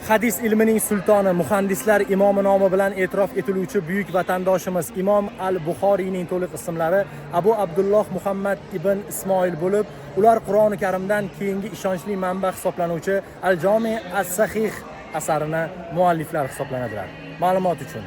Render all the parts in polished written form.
Hadis ilmining sultoni, muhandislar imomi nomi bilan e'tirof etiluvchi buyuk vatandoshimiz Imom al-Buxoriyning to'liq ismlari Abu Abdulloh Muhammad ibn Ismoil bo'lib, ular Qur'oni Karimdan keyingi ishonchli manba hisoblanuvchi Al-Jami as-Sahih asarini mualliflar hisoblanadilar. Ma'lumot uchun.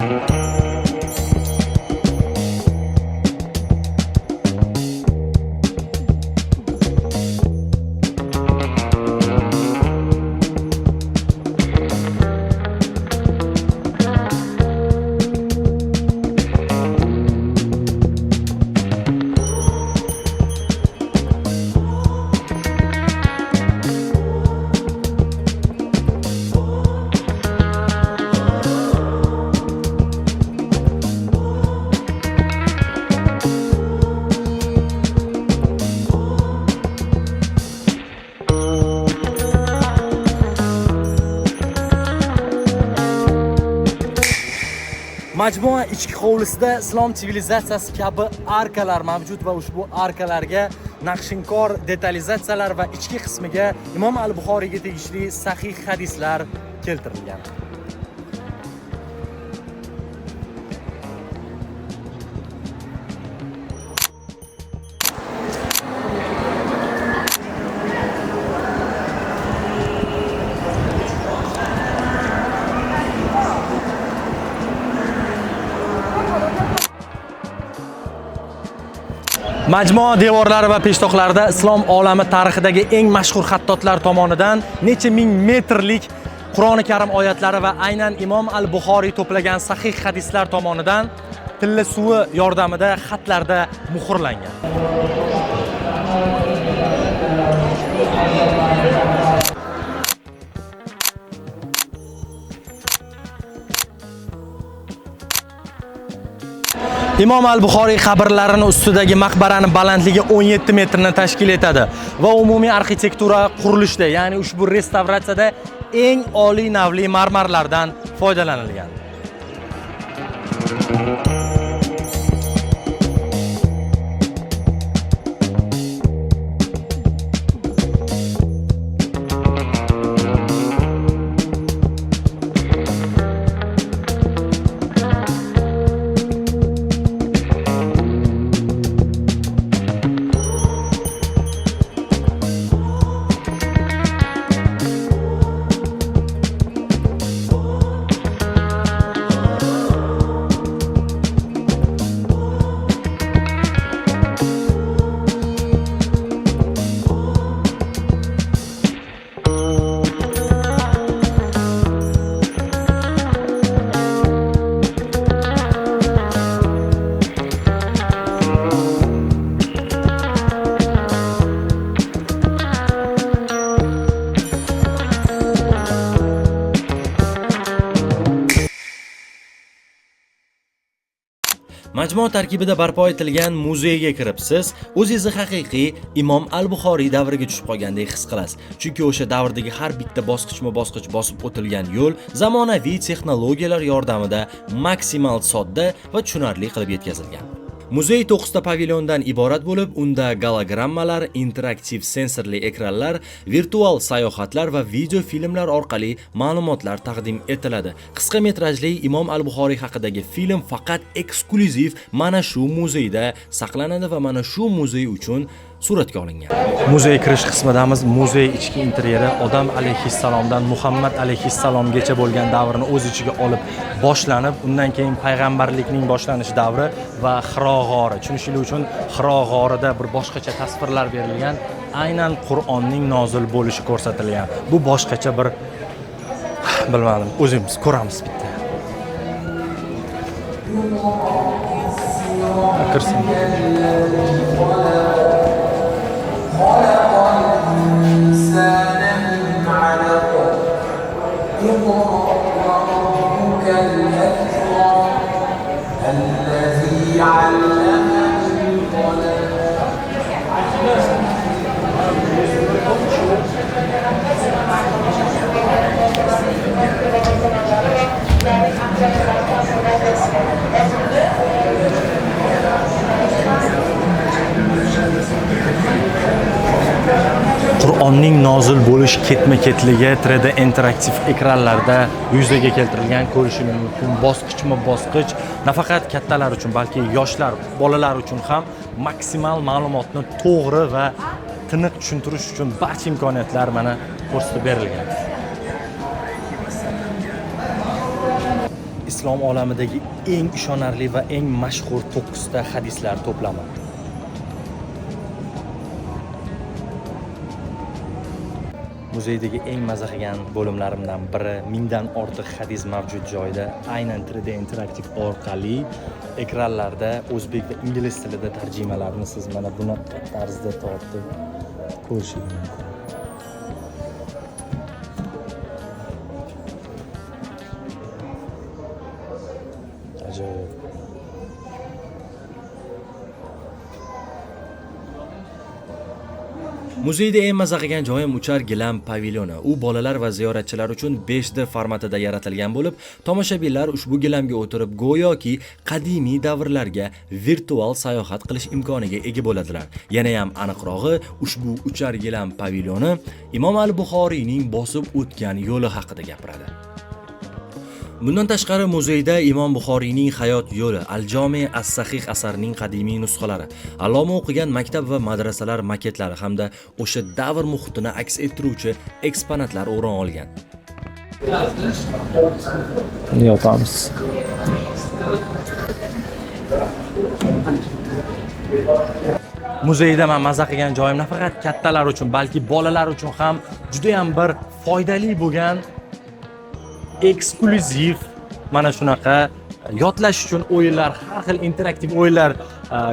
Majmua ichki hovlisida islom sivilizatsiyasi kabi arkalar mavjud va ushbu arkalarga naqshinkor detalizatsiyalar va ichki qismiga Imom al-Buxoriyga tegishli sahih hadislar keltirilgan. Majmua devorlari va peshtoqlarida islom olami tarixidagi eng mashhur xattotlar tomonidan necha ming metrlik Qur'oni Karim oyatlari va aynan Imom al-Buxoriy to'plagan sahih hadislar tomonidan tilla suvi yordamida xatlarda muhrlangan. Imom al-Buxoriy qabrlarining ustidagi maqbaraning balandligi 17 metrni tashkil etadi va umumiy arxitektura qurilishda, ya'ni ushbu restavratsiyada eng oliy navli marmarlardan foydalanilgan. Majmua tarkibida barpo etilgan muzeyga kirib siz o'zingizni haqiqiy Imom al-Buxoriy davriga tushib qolgandek his qilasiz. Chunki o'sha davrdagi har bitta bosqichma-bosqich bosib o'tilgan yo'l zamonaviy texnologiyalar yordamida maksimal sodda va tushunarli qilib yetkazilgan. Muzey 9 ta pavilyondan iborat bo'lib, unda gologrammalar, interaktiv sensorli ekranlar, virtual sayohatlar va video filmlar orqali ma'lumotlar taqdim etiladi. Qisqa metrajli Imom al-Buxoriy haqidagi film faqat eksklyuziv mana shu muzeyda saqlanadi va mana shu muzey uchun suratga olingan. Muzey kirish qismidamiz. Muzey ichki interyeri Odam alayhissalomdan Muhammad alayhissalomgacha bo'lgan davrni o'z ichiga olib boshlanib, undan keyin payg'ambarlikning boshlanish davri va Hiro g'ori. Tushunishingiz uchun Hiro g'orida bir boshqacha tasvirlar berilgan, aynan Qur'onning nozil bo'lishi ko'rsatilgan. Bu boshqacha bir bilmadim, o'zimiz ko'ramiz bitta. Kirsin. Qur'onning nozil bo'lish ketma-ketligi 3D interaktiv ekranlarda yuzaga keltirilgan, ko'rishingiz mumkin. Bosqichma-bosqich nafaqat kattalar uchun, balki yoshlar, bolalar uchun ham maksimal ma'lumotni to'g'ri va tiniq tushuntirish uchun barcha imkoniyatlar mana ko'rsatib berilgan. Islom olamidagi eng ishonarli va eng mashhur 9 ta hadislar to'plami. Muzeydagi eng maza qilgan bo'limlarimdan biri, mingdan ortiq hadis mavjud joyda aynan 3D interaktiv orqali ekranlarda o'zbek va ingliz tilida tarjimalarni siz mana bunaqa tarzda tortib ko'rishingiz mumkin. Ajoyib. Muzeyda eng maza qilgan joyim uchar gilam pavilyoni. U bolalar va ziyoratchilar uchun 5D formatida yaratilgan bo'lib, tomoshabinlar ushbu gilamga o'tirib go'yoki qadimiy davrlarga virtual sayohat qilish imkoniga ega bo'ladilar. Yana ham aniqrog'i, ushbu uchar gilam pavilyoni Imom al-Buxoriyning bosib o'tgan yo'li haqida gapiradi. Bundan tashqari muzeyda Imom Buxoriyning hayot yo'li, Al-Jami as-Sahih asarining qadimiy nusxalari, alloma o'qigan maktab va madrasalar maketlari hamda o'sha davr muhitini aks ettiruvchi eksponatlar o'rin olgan. Yotamiz. Muzeyda men maza qilgan joyim nafaqat kattalar uchun, balki bolalar uchun ham juda ham bir foydali bo'lgan eksklyuziv mana shunaqa yodlash uchun o'yinlar, har xil interaktiv o'yinlar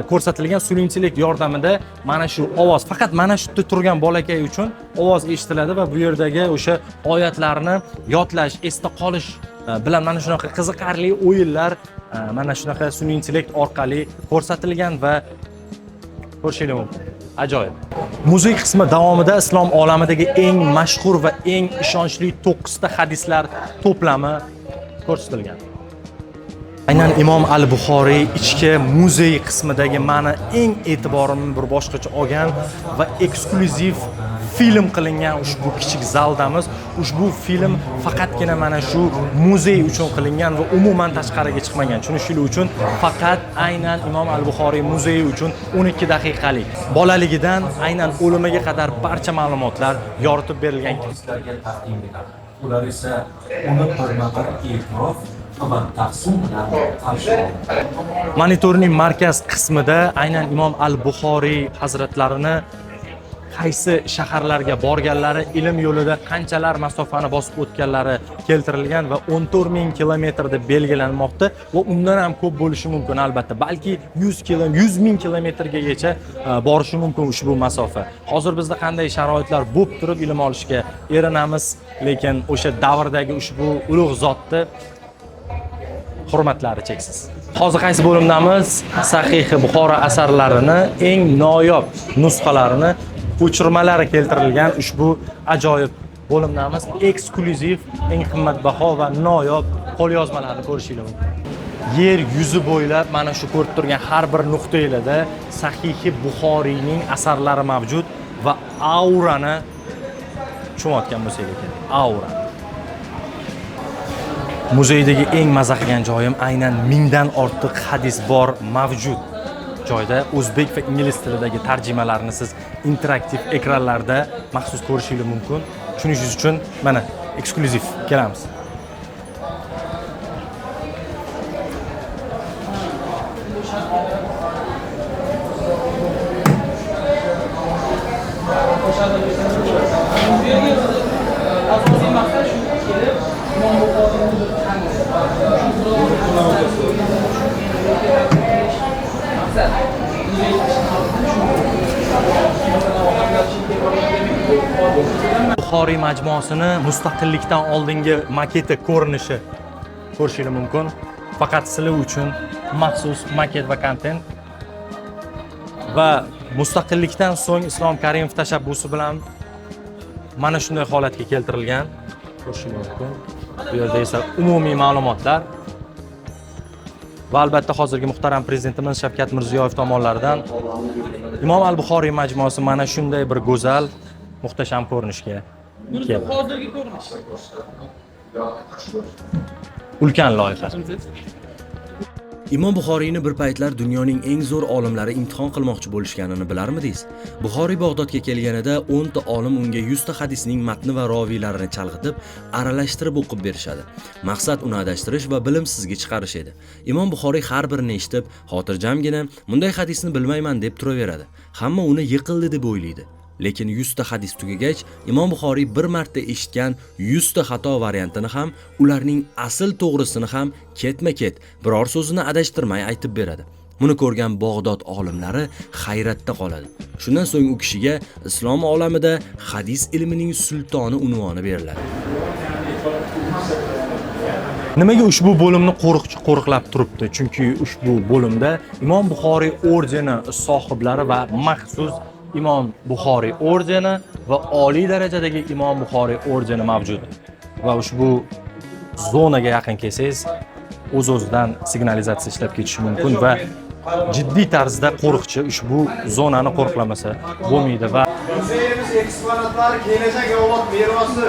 ko'rsatilgan. Sun'iy intellekt yordamida mana shu ovoz, faqat mana shu yerda turgan bolakay uchun ovoz eshitiladi va bu yerdagi o'sha oyatlarni yodlash, esda qolish bilan mana shunaqa qiziqarli o'yinlar mana shunaqa sun'iy intellekt orqali ko'rsatilgan va ko'rishingiz mumkin. Ajoyib. Muzey qismi davomida islom olamidagi eng mashhur va eng ishonchli 9 ta hadislar to'plami ko'rsatilgan. Aynan Imom al-Buxoriy ichki muzey qismidagi meni eng e'tiborimni bir boshqacha olgan va eksklyuziv film qilingan ushbu kichik zaldamiz. Ushbu film faqatgina mana shu muzey uchun qilingan va umuman tashqariga chiqmagan. Tushunishinglar uchun faqat aynan Imom al-Buxoriy muzeyi uchun 12 daqiqalik. Bolaligidan aynan o'limiga qadar barcha ma'lumotlar yoritib berilgan kliplarga taqdim etiladi. Ular esa uni bir e'tirof va taqsim bilan qarshi oldi. Monitorning markaz qismida aynan Imom al-Buxoriy hazratlarini qaysi shaharlarga borganlari, ilm yo'lida qanchalar masofani bosib o'tganlari keltirilgan va 14,000 kilometr deb belgilanmoqda va undan ham ko'p bo'lishi mumkin albatta. Balki 100,000 kilometrgacha borishi mumkin ushbu masofa. Hozir bizda qanday sharoitlar bo'lib turib ilm olishga erinamiz, lekin o'sha davrdagi ushbu ulug' zotni hurmatlari cheksiz. Hozir qaysi bo'limdamiz? Sahih Buxoro asarlarini eng noyob nusxalarini ko'chirmalari keltirilgan ushbu ajoyib bo'limdamiz. Eksklyuziv, eng qimmatbaho va noyob qo'lyozmalarni ko'rishingiz mumkin. Yer yuzi bo'ylab mana shu ko'rib turgan har bir nuqtalarda Sahih Buxoriyning asarlari mavjud va aurani tushunayotgan bo'lsak kerak. Aura. Muzeydagi eng maza qilgan joyim aynan mingdan ortiq hadis bor mavjud joyda o'zbek va ingliz tilidagi tarjimalarni siz interaktiv ekranlarda maxsus ko'rishingiz mumkin. Shuning uchun mana eksklyuziv kelamiz. Buxoriy majmuasini mustaqillikdan oldingi maketi ko'rinishi ko'rishingiz mumkin. Faqat sizlar uchun maxsus maket va kontent. Va mustaqillikdan so'ng Islom Karimov tashabbusi bilan mana shunday holatga keltirilgan. Ko'rishingiz mumkin. Bu yerda esa umumiy ma'lumotlar va albatta hozirgi muhtaram prezidentimiz Shavkat Mirziyoyev tomonidan Imom al-Buxoriy majmuasi mana shunday bir go'zal muhtasham ko'rinishga keldi. Hozirgi ko'rinish. Ulkan loyiha. Imom Buxoriyni bir paytlar dunyoning eng zo'r olimlari imtihon qilmoqchi bo'lishganini bilarmidingiz? Buxoriy Bag'dodga kelganida 10 ta olim unga 100 ta hadisning matni va roviylarini chalg'itib, aralashtirib o'qib berishadi. Maqsad uni adashtirish va bilimsizga chiqarish edi. Imom Buxoriy har birini eshitib, xotirjamgina "Bunday hadisni bilmayman" deb turaveradi. Hamma uni yiqildi deb o'ylaydi. Lekin 100 ta hadis tugagach, Imom Buxoriy bir marta eshitgan 100 ta xato variantini ham, ularning asl to'g'risini ham ketma-ket biror so'zini adashtirmay aytib beradi. Buni ko'rgan Bag'dod olimlari hayratda qoladi. Shundan so'ng u kishiga islom olamida hadis ilmining sultoni unvoni beriladi. Nimaga ushbu bo'limni qo'riqlab turibdi? Chunki ushbu bo'limda Imom Buxoriy ordeni sohiblari va maxsus Imom Buxoriy ordeni va oliy darajadagi Imom Buxoriy ordeni mavjud. Va ushbu zonaga yaqin kelsangiz, o'z-o'zidan signalizatsiya ishlab ketishi mumkin va jiddiy tarzda qo'riqchi ushbu zonani qo'riqlamasa bo'lmaydi va muzeyimiz eksponatlari kelajak avlod merosi.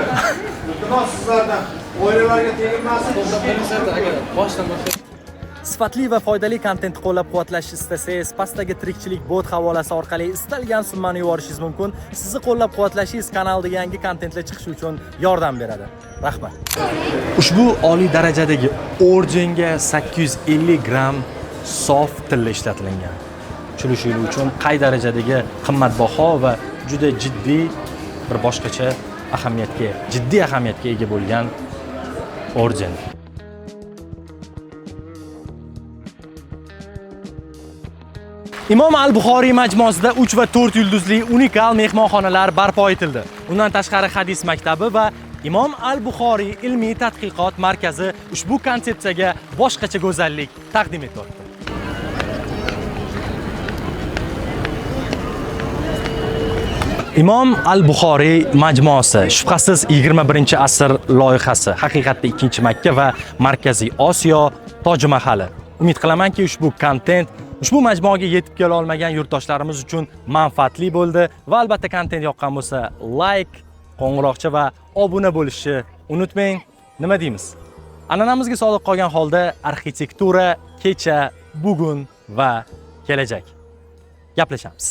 Iltimos sizlardan oilalarga teginmasin. Sifatli va foydali kontentni qo'llab-quvvatlashni istasangiz, pastdagi tirikchilik bot havolasi orqali istalgan summani yuborishingiz mumkin. Sizni qo'llab-quvvatlashingiz kanalda yangi kontentlar chiqishi uchun yordam beradi. Rahmat. ushbu oliy darajadagi ordenga 850 gram sof tilla ishlatilgan. Tushunishingiz uchun qay darajadagi qimmatbaho va juda jiddiy bir boshqacha ahamiyatga ega bo'lgan orden. Imom al-Buxoriy majmuasida 3 va 4 yulduzli unikal mehmonxonalar barpo etildi. Undan tashqari hadis maktabi va Imom al-Buxoriy ilmiy tadqiqot markazi ushbu konsepsiyaga boshqacha go'zallik taqdim etmoqda. Imom al-Buxoriy majmuasi shubhasiz 21-asr loyihasi, haqiqatda 2-Makka va Markaziy Osiyo Toj Mahali. Umid qilamanki, ushbu kontent ushbu majmuaga yetib kela olmagan yurtdoshlarimiz uchun manfaatli bo'ldi va albatta kontent yoqqan bo'lsa, like, qo'ng'iroqcha va obuna bo'lishni unutmang. Nima deymiz? An'anamizga sodiq qolgan holda arxitektura, kecha, bugun va kelajak. Gaplashamiz.